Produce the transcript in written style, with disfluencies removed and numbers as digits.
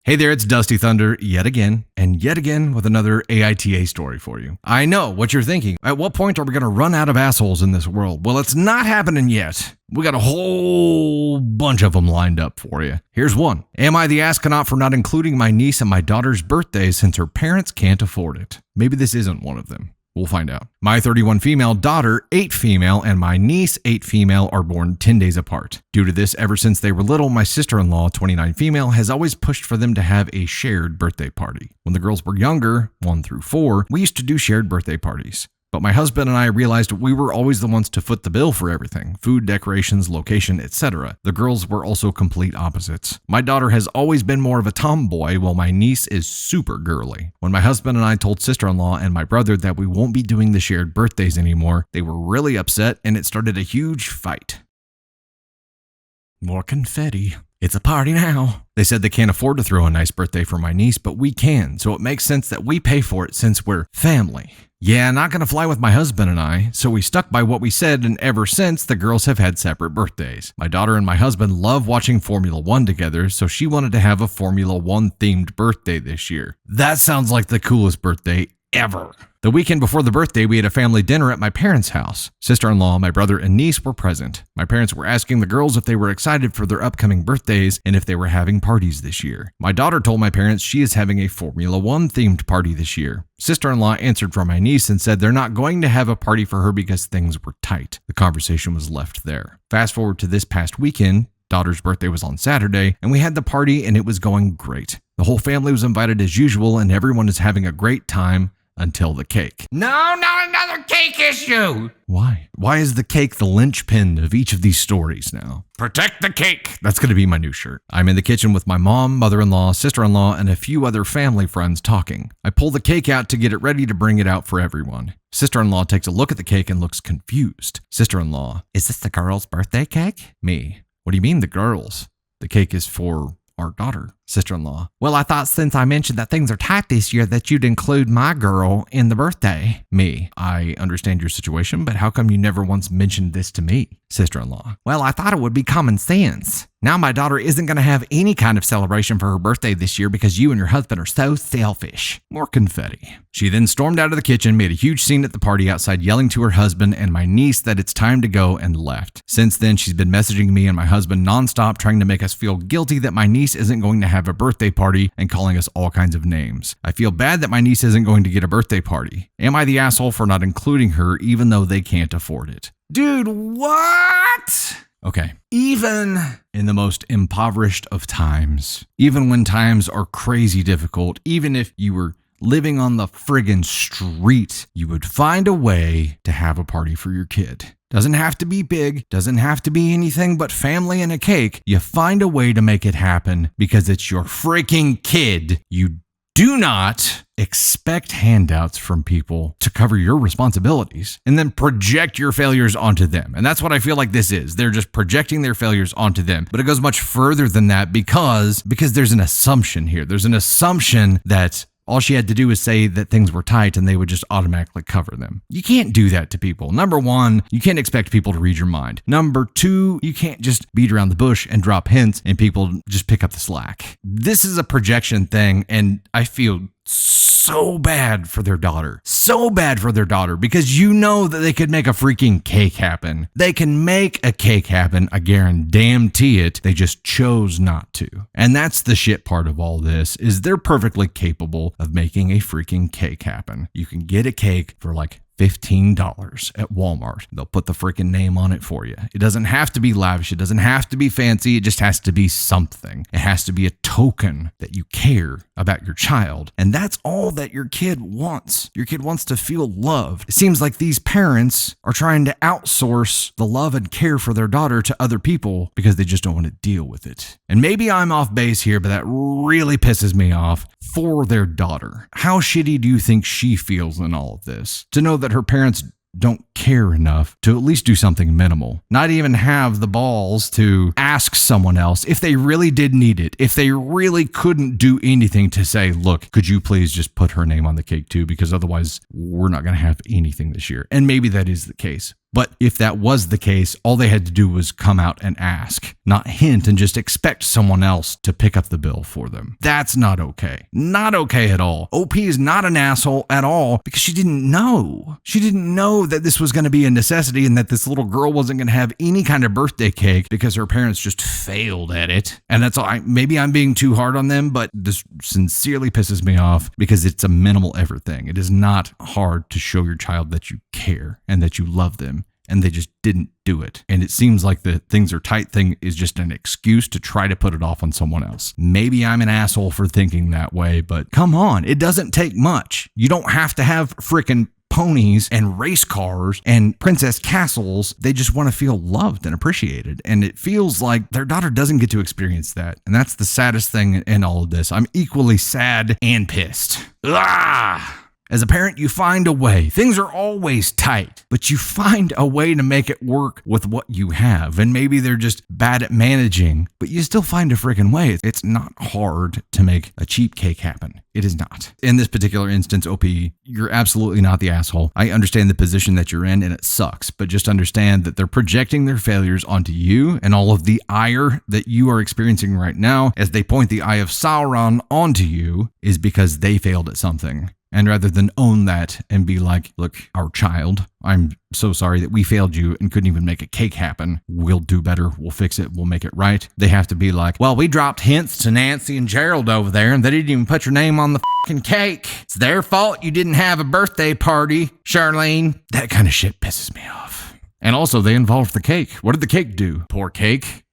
Hey there, it's Dusty Thunder yet again with another AITA story for you. I know what you're thinking. At what point are we going to run out of assholes in this world? Well, it's not happening yet. We got a whole bunch of them lined up for you. Here's one. Am I the astronaut for not including my niece and my daughter's birthdays since her parents can't afford it? Maybe this isn't one of them. We'll find out. My 31 female daughter, 8 female, and my niece, 8 female, are born 10 days apart. Due to this, ever since they were little, my sister-in-law, 29 female, has always pushed for them to have a shared birthday party. When the girls were younger, 1 through 4, we used to do shared birthday parties. But my husband and I realized we were always the ones to foot the bill for everything: food, decorations, location, etc. The girls were also complete opposites. My daughter has always been more of a tomboy, while my niece is super girly. When my husband and I told sister-in-law and my brother that we won't be doing the shared birthdays anymore, they were really upset and it started a huge fight. More confetti. It's a party now. They said they can't afford to throw a nice birthday for my niece, but we can, so it makes sense that we pay for it since we're family. Yeah, not gonna fly with my husband and I, so we stuck by what we said, and ever since, the girls have had separate birthdays. My daughter and my husband love watching Formula One together, so she wanted to have a Formula One themed birthday this year. That sounds like the coolest birthday ever. The weekend before the birthday, we had a family dinner at my parents' house. Sister-in-law, my brother, and niece were present. My parents were asking the girls if they were excited for their upcoming birthdays and if they were having parties this year. My daughter told my parents she is having a Formula One themed party this year. Sister-in-law answered for my niece and said they're not going to have a party for her because things were tight. The conversation was left there. Fast forward to this past weekend. Daughter's birthday was on Saturday, and we had the party and it was going great. The whole family was invited as usual, and everyone is having a great time. Until the cake. No, not another cake issue! Why? Why is the cake the linchpin of each of these stories now? Protect the cake! That's gonna be my new shirt. I'm in the kitchen with my mom, mother-in-law, sister-in-law, and a few other family friends talking. I pull the cake out to get it ready to bring it out for everyone. Sister-in-law takes a look at the cake and looks confused. Sister-in-law, is this the girl's birthday cake? Me, what do you mean the girl's? The cake is for our daughter. Sister-in-law, well, I thought since I mentioned that things are tight this year that you'd include my girl in the birthday. Me, I understand your situation, but how come you never once mentioned this to me? Sister-in-law, well, I thought it would be common sense. Now my daughter isn't going to have any kind of celebration for her birthday this year because you and your husband are so selfish. More confetti. She then stormed out of the kitchen, made a huge scene at the party outside, yelling to her husband and my niece that it's time to go, and left. Since then, she's been messaging me and my husband nonstop, trying to make us feel guilty that my niece isn't going to have a birthday party and calling us all kinds of names. I feel bad that my niece isn't going to get a birthday party. Am I the asshole for not including her even though they can't afford it? Dude, what? Okay, even in the most impoverished of times, even when times are crazy difficult, even if you were living on the friggin' street, you would find a way to have a party for your kid. Doesn't have to be big, doesn't have to be anything but family and a cake. You find a way to make it happen because it's your freaking kid. You do not expect handouts from people to cover your responsibilities and then project your failures onto them. And that's what I feel like this is. They're just projecting their failures onto them. But it goes much further than that because there's an assumption here. There's an assumption that all she had to do was say that things were tight and they would just automatically cover them. You can't do that to people. Number one, you can't expect people to read your mind. Number two, you can't just beat around the bush and drop hints and people just pick up the slack. This is a projection thing, and I feel so bad for their daughter. So bad for their daughter because you know that they could make a freaking cake happen. They can make a cake happen, I guarantee it. They just chose not to. And that's the shit part of all this, is they're perfectly capable of making a freaking cake happen. You can get a cake for like $15 at Walmart. They'll put the freaking name on it for you. It doesn't have to be lavish. It doesn't have to be fancy. It just has to be something. It has to be a token that you care about your child. And that's all that your kid wants. Your kid wants to feel loved. It seems like these parents are trying to outsource the love and care for their daughter to other people because they just don't want to deal with it. And maybe I'm off base here, but that really pisses me off for their daughter. How shitty do you think she feels in all of this? To know that her parents don't care enough to at least do something minimal. Not even have the balls to ask someone else if they really did need it. If they really couldn't do anything to say, look, could you please just put her name on the cake too? Because otherwise we're not going to have anything this year. And maybe that is the case. But if that was the case, all they had to do was come out and ask, not hint and just expect someone else to pick up the bill for them. That's not okay. Not okay at all. OP is not an asshole at all because she didn't know. She didn't know that this was going to be a necessity and that this little girl wasn't going to have any kind of birthday cake because her parents just failed at it. And that's all. Maybe I'm being too hard on them, but this sincerely pisses me off because it's a minimal effort thing. It is not hard to show your child that you care and that you love them, and they just didn't do it. And it seems like the things are tight thing is just an excuse to try to put it off on someone else. Maybe I'm an asshole for thinking that way, but come on, it doesn't take much. You don't have to have freaking ponies and race cars and princess castles. They just want to feel loved and appreciated. And it feels like their daughter doesn't get to experience that. And that's the saddest thing in all of this. I'm equally sad and pissed. As a parent, you find a way. Things are always tight, but you find a way to make it work with what you have. And maybe they're just bad at managing, but you still find a freaking way. It's not hard to make a cheap cake happen. It is not. In this particular instance, OP, you're absolutely not the asshole. I understand the position that you're in and it sucks, but just understand that they're projecting their failures onto you, and all of the ire that you are experiencing right now as they point the eye of Sauron onto you is because they failed at something. And rather than own that and be like, look, our child, I'm so sorry that we failed you and couldn't even make a cake happen. We'll do better. We'll fix it. We'll make it right. They have to be like, well, we dropped hints to Nancy and Gerald over there and they didn't even put your name on the fucking cake. It's their fault you didn't have a birthday party, Charlene. That kind of shit pisses me off. And also, they involved the cake. What did the cake do? Poor cake.